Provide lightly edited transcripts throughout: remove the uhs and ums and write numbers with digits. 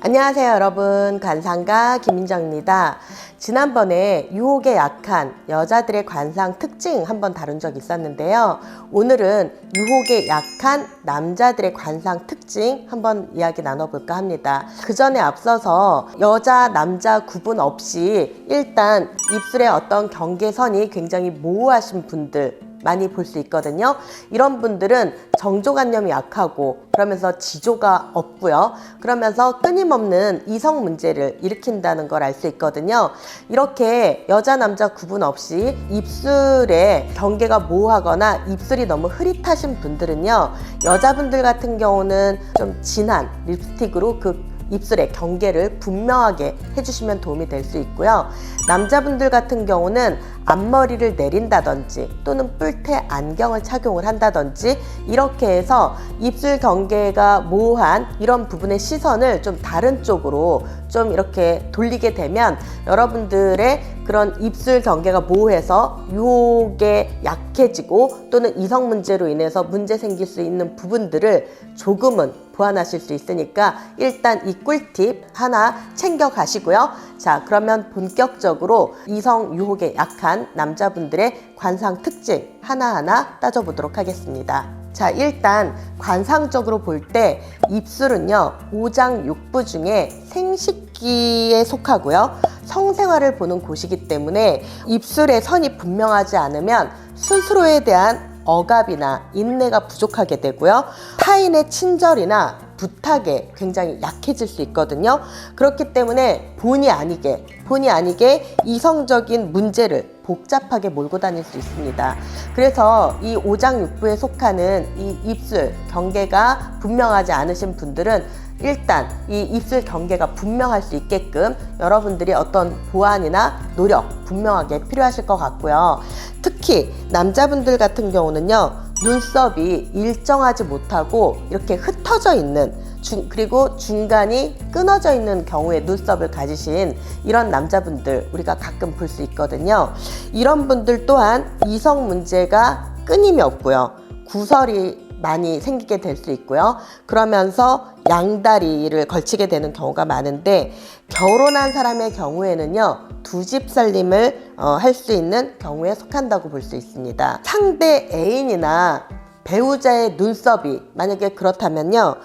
안녕하세요 여러분, 관상가 김민정입니다. 지난번에 유혹에 약한 여자들의 관상 특징 한번 다룬 적 있었는데요. 오늘은 유혹에 약한 남자들의 관상 특징 한번 이야기 나눠볼까 합니다. 그 전에 앞서서 여자 남자 구분 없이 일단 입술에 어떤 경계선이 굉장히 모호하신 분들 많이 볼 수 있거든요. 이런 분들은 정조관념이 약하고 그러면서 지조가 없고요. 그러면서 끊임없는 이성 문제를 일으킨다는 걸 알 수 있거든요. 이렇게 여자 남자 구분 없이 입술에 경계가 모호하거나 입술이 너무 흐릿하신 분들은요, 여자분들 같은 경우는 좀 진한 립스틱으로 그 입술의 경계를 분명하게 해주시면 도움이 될 수 있고요. 남자분들 같은 경우는 앞머리를 내린다든지 또는 뿔테 안경을 착용을 한다든지 이렇게 해서 입술 경계가 모호한 이런 부분의 시선을 좀 다른 쪽으로 좀 이렇게 돌리게 되면 여러분들의 그런 입술 경계가 모호해서 유혹에 약해지고 또는 이성 문제로 인해서 문제 생길 수 있는 부분들을 조금은 보완하실 수 있으니까 일단 이 꿀팁 하나 챙겨 가시고요. 자, 그러면 본격적으로 이성 유혹에 약한 남자분들의 관상 특징 하나하나 따져보도록 하겠습니다. 자, 일단 관상적으로 볼 때 입술은요, 오장육부 중에 생식기에 속하고요. 성생활을 보는 곳이기 때문에 입술의 선이 분명하지 않으면 스스로에 대한 억압이나 인내가 부족하게 되고요. 타인의 친절이나 부탁에 굉장히 약해질 수 있거든요. 그렇기 때문에 본의 아니게 이성적인 문제를 복잡하게 몰고 다닐 수 있습니다. 그래서 이 오장육부에 속하는 이 입술 경계가 분명하지 않으신 분들은 일단 이 입술 경계가 분명할 수 있게끔 여러분들이 어떤 보완이나 노력 분명하게 필요하실 것 같고요. 특히 남자분들 같은 경우는요, 눈썹이 일정하지 못하고 이렇게 흩어져 있는 그리고 중간이 끊어져 있는 경우에 눈썹을 가지신 이런 남자분들 우리가 가끔 볼 수 있거든요. 이런 분들 또한 이성 문제가 끊임이 없고요. 구설이 많이 생기게 될 수 있고요. 그러면서 양다리를 걸치게 되는 경우가 많은데, 결혼한 사람의 경우에는요, 두 집 살림을 할 수 있는 경우에 속한다고 볼 수 있습니다. 상대 애인이나 배우자의 눈썹이 만약에 그렇다면요,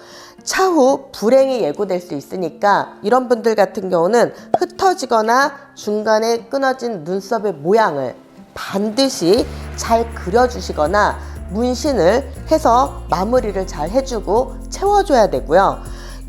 차후 불행이 예고될 수 있으니까 이런 분들 같은 경우는 흩어지거나 중간에 끊어진 눈썹의 모양을 반드시 잘 그려주시거나 문신을 해서 마무리를 잘 해주고 채워줘야 되고요.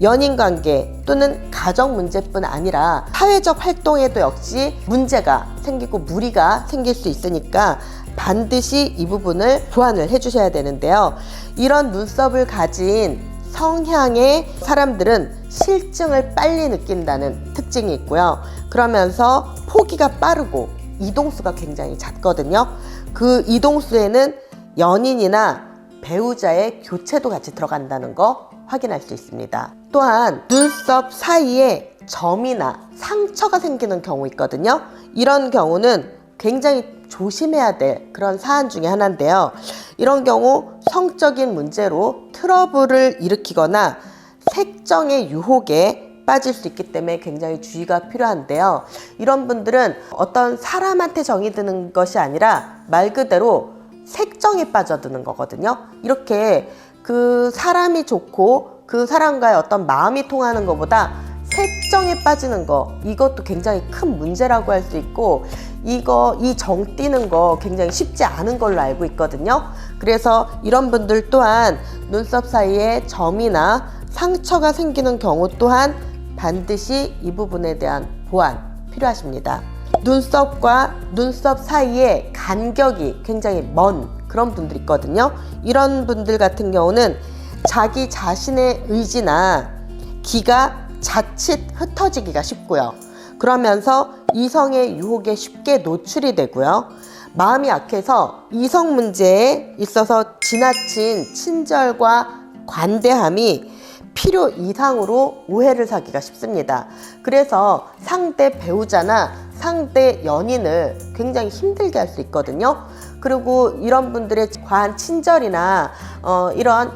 연인관계 또는 가정 문제뿐 아니라 사회적 활동에도 역시 문제가 생기고 무리가 생길 수 있으니까 반드시 이 부분을 보완을 해주셔야 되는데요. 이런 눈썹을 가진 성향의 사람들은 실증을 빨리 느낀다는 특징이 있고요. 그러면서 포기가 빠르고 이동수가 굉장히 잦거든요. 그 이동수에는 연인이나 배우자의 교체도 같이 들어간다는 거 확인할 수 있습니다. 또한 눈썹 사이에 점이나 상처가 생기는 경우 있거든요. 이런 경우는 굉장히 조심해야 될 그런 사안 중에 하나인데요. 이런 경우 성적인 문제로 트러블을 일으키거나 색정의 유혹에 빠질 수 있기 때문에 굉장히 주의가 필요한데요. 이런 분들은 어떤 사람한테 정이 드는 것이 아니라 말 그대로 색정에 빠져드는 거거든요. 이렇게 그 사람이 좋고 그 사람과의 어떤 마음이 통하는 것보다 색정에 빠지는 거, 이것도 굉장히 큰 문제라고 할 수 있고, 이 정 띄는 거 굉장히 쉽지 않은 걸로 알고 있거든요. 그래서 이런 분들 또한 눈썹 사이에 점이나 상처가 생기는 경우 또한 반드시 이 부분에 대한 보완 필요하십니다. 눈썹과 눈썹 사이에 간격이 굉장히 먼 그런 분들 있거든요. 이런 분들 같은 경우는 자기 자신의 의지나 기가 자칫 흩어지기가 쉽고요. 그러면서 이성의 유혹에 쉽게 노출이 되고요. 마음이 약해서 이성 문제에 있어서 지나친 친절과 관대함이 필요 이상으로 오해를 사기가 쉽습니다. 그래서 상대 배우자나 상대 연인을 굉장히 힘들게 할 수 있거든요. 그리고 이런 분들의 과한 친절이나 이런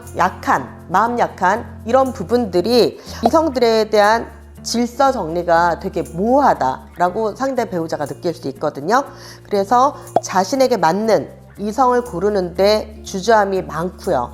마음 약한 이런 부분들이 이성들에 대한 질서 정리가 되게 모호하다라고 상대 배우자가 느낄 수 있거든요. 그래서 자신에게 맞는 이성을 고르는데 주저함이 많고요.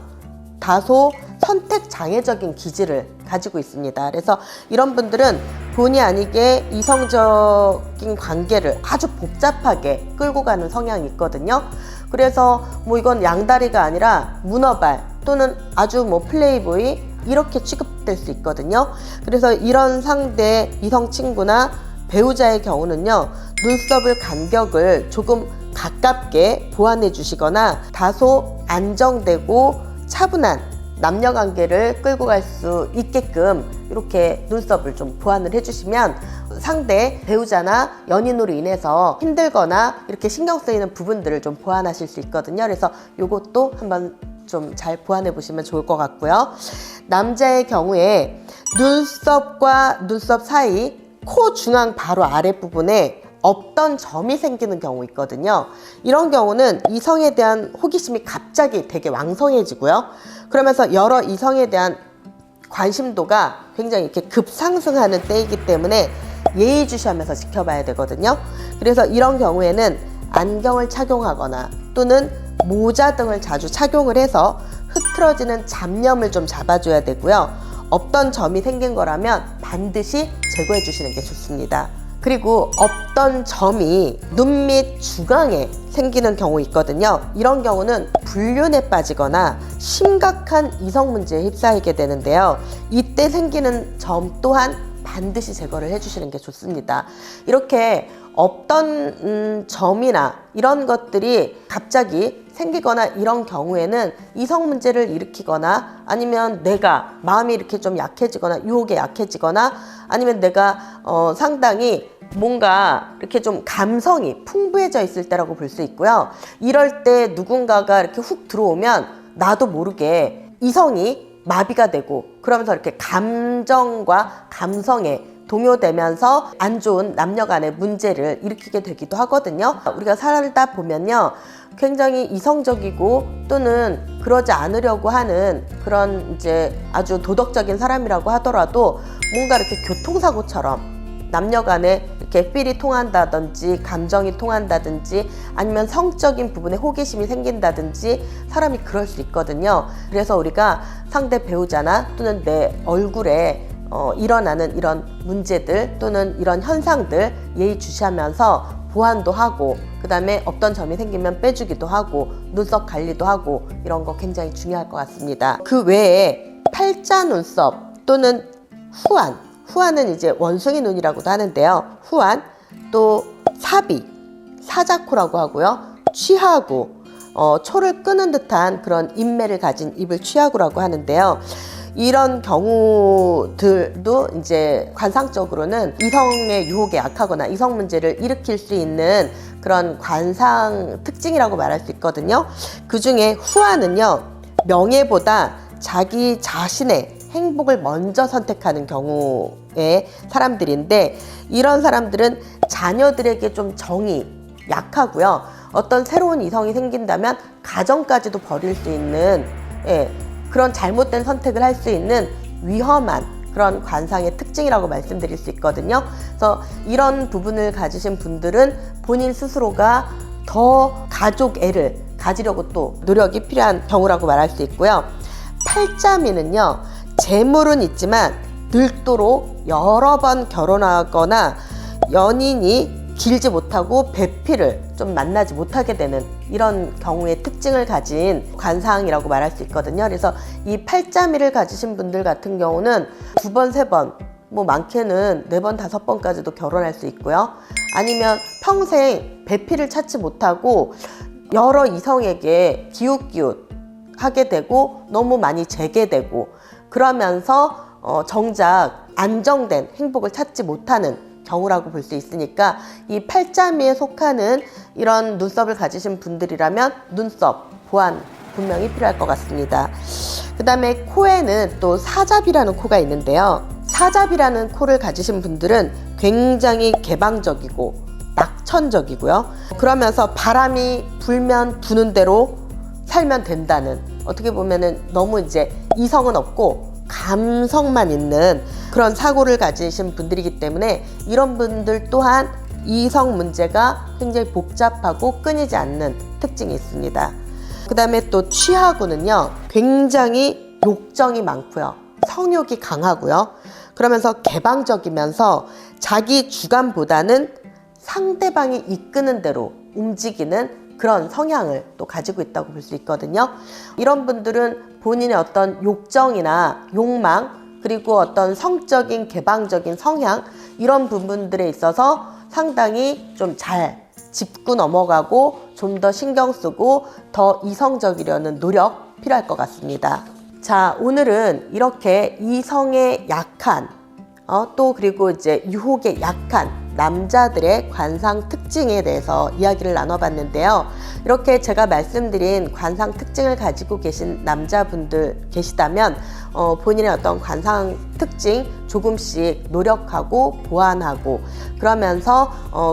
다소 선택 장애적인 기질을 가지고 있습니다. 그래서 이런 분들은 본의 아니게 이성적인 관계를 아주 복잡하게 끌고 가는 성향이 있거든요. 그래서 뭐 이건 양다리가 아니라 문어발 또는 아주 뭐 플레이보이 이렇게 취급될 수 있거든요. 그래서 이런 상대 이성 친구나 배우자의 경우는요, 눈썹을 간격을 조금 가깝게 보완해 주시거나 다소 안정되고 차분한 남녀 관계를 끌고 갈 수 있게끔 이렇게 눈썹을 좀 보완을 해주시면 상대 배우자나 연인으로 인해서 힘들거나 이렇게 신경 쓰이는 부분들을 좀 보완하실 수 있거든요. 그래서 이것도 한번 좀 잘 보완해 보시면 좋을 것 같고요. 남자의 경우에 눈썹과 눈썹 사이 코 중앙 바로 아랫부분에 없던 점이 생기는 경우 있거든요. 이런 경우는 이성에 대한 호기심이 갑자기 되게 왕성해지고요. 그러면서 여러 이성에 대한 관심도가 굉장히 이렇게 급상승하는 때이기 때문에 예의주시하면서 지켜봐야 되거든요. 그래서 이런 경우에는 안경을 착용하거나 또는 모자 등을 자주 착용을 해서 흐트러지는 잡념을 좀 잡아줘야 되고요. 없던 점이 생긴 거라면 반드시 제거해 주시는 게 좋습니다. 그리고 없던 점이 눈 밑 중앙에 생기는 경우 있거든요. 이런 경우는 불륜에 빠지거나 심각한 이성 문제에 휩싸이게 되는데요. 이때 생기는 점 또한 반드시 제거를 해주시는 게 좋습니다. 이렇게 없던 점이나 이런 것들이 갑자기 생기거나 이런 경우에는 이성 문제를 일으키거나 아니면 내가 마음이 이렇게 좀 약해지거나 유혹에 약해지거나 아니면 내가 상당히 뭔가 이렇게 좀 감성이 풍부해져 있을 때라고 볼 수 있고요. 이럴 때 누군가가 이렇게 훅 들어오면 나도 모르게 이성이 마비가 되고 그러면서 이렇게 감정과 감성에 동요되면서 안 좋은 남녀 간의 문제를 일으키게 되기도 하거든요. 우리가 살다 보면요, 굉장히 이성적이고 또는 그러지 않으려고 하는 그런 이제 아주 도덕적인 사람이라고 하더라도 뭔가 이렇게 교통사고처럼 남녀 간에 이렇게 필이 통한다든지 감정이 통한다든지 아니면 성적인 부분에 호기심이 생긴다든지 사람이 그럴 수 있거든요. 그래서 우리가 상대 배우자나 또는 내 얼굴에 일어나는 이런 문제들 또는 이런 현상들 예의주시하면서 보완도 하고 그 다음에 없던 점이 생기면 빼주기도 하고 눈썹 관리도 하고 이런 거 굉장히 중요할 것 같습니다. 그 외에 팔자 눈썹 또는 후안은 이제 원숭이 눈이라고도 하는데요. 후안, 또 사비, 사자코라고 하고요. 취하구, 초를 끄는 듯한 그런 인매를 가진 입을 취하구라고 하는데요. 이런 경우들도 이제 관상적으로는 이성의 유혹에 약하거나 이성 문제를 일으킬 수 있는 그런 관상 특징이라고 말할 수 있거든요. 그 중에 후안은요, 명예보다 자기 자신의 행복을 먼저 선택하는 경우의 사람들인데 이런 사람들은 자녀들에게 좀 정이 약하고요. 어떤 새로운 이성이 생긴다면 가정까지도 버릴 수 있는 그런 잘못된 선택을 할 수 있는 위험한 그런 관상의 특징이라고 말씀드릴 수 있거든요. 그래서 이런 부분을 가지신 분들은 본인 스스로가 더 가족 애를 가지려고 또 노력이 필요한 경우라고 말할 수 있고요. 팔자미는요, 재물은 있지만 늙도록 여러 번 결혼하거나 연인이 길지 못하고 배필을 좀 만나지 못하게 되는 이런 경우의 특징을 가진 관상이라고 말할 수 있거든요. 그래서 이 팔자미를 가지신 분들 같은 경우는 2번, 3번, 뭐 많게는 4번, 5번까지도 결혼할 수 있고요. 아니면 평생 배필을 찾지 못하고 여러 이성에게 기웃기웃 하게 되고 너무 많이 재게되고 그러면서 정작 안정된 행복을 찾지 못하는 경우라고 볼 수 있으니까 이 팔자미에 속하는 이런 눈썹을 가지신 분들이라면 눈썹 보완 분명히 필요할 것 같습니다. 그 다음에 코에는 또 사잡이라는 코가 있는데요. 사잡이라는 코를 가지신 분들은 굉장히 개방적이고 낙천적이고요. 그러면서 바람이 불면 부는 대로 살면 된다는, 어떻게 보면은 너무 이제 이성은 없고 감성만 있는 그런 사고를 가지신 분들이기 때문에 이런 분들 또한 이성 문제가 굉장히 복잡하고 끊이지 않는 특징이 있습니다. 그 다음에 또 취하고는요, 굉장히 욕정이 많고요, 성욕이 강하고요, 그러면서 개방적이면서 자기 주관보다는 상대방이 이끄는 대로 움직이는 그런 성향을 또 가지고 있다고 볼 수 있거든요. 이런 분들은 본인의 어떤 욕정이나 욕망, 그리고 어떤 성적인 개방적인 성향, 이런 부분들에 있어서 상당히 좀 잘 짚고 넘어가고 좀 더 신경 쓰고 더 이성적이려는 노력 필요할 것 같습니다. 자, 오늘은 이렇게 이성에 약한 또 그리고 이제 유혹에 약한 남자들의 관상 특징에 대해서 이야기를 나눠봤는데요. 이렇게 제가 말씀드린 관상 특징을 가지고 계신 남자분들 계시다면 본인의 어떤 관상 특징 조금씩 노력하고 보완하고, 그러면서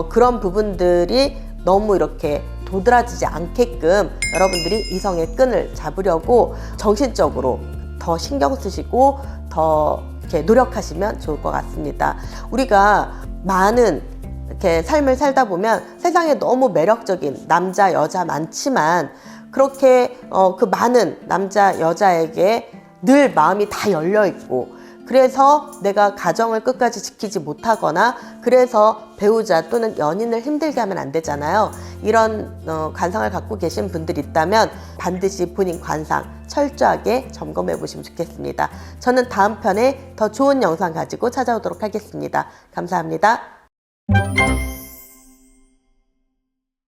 그런 부분들이 너무 이렇게 도드라지지 않게끔 여러분들이 이성의 끈을 잡으려고 정신적으로 더 신경 쓰시고 더 이렇게 노력하시면 좋을 것 같습니다. 우리가 많은 이렇게 삶을 살다 보면 세상에 너무 매력적인 남자, 여자 많지만 그렇게 그 많은 남자, 여자에게 늘 마음이 다 열려 있고, 그래서 내가 가정을 끝까지 지키지 못하거나 그래서 배우자 또는 연인을 힘들게 하면 안 되잖아요. 이런 관상을 갖고 계신 분들이 있다면 반드시 본인 관상 철저하게 점검해 보시면 좋겠습니다. 저는 다음 편에 더 좋은 영상 가지고 찾아오도록 하겠습니다. 감사합니다.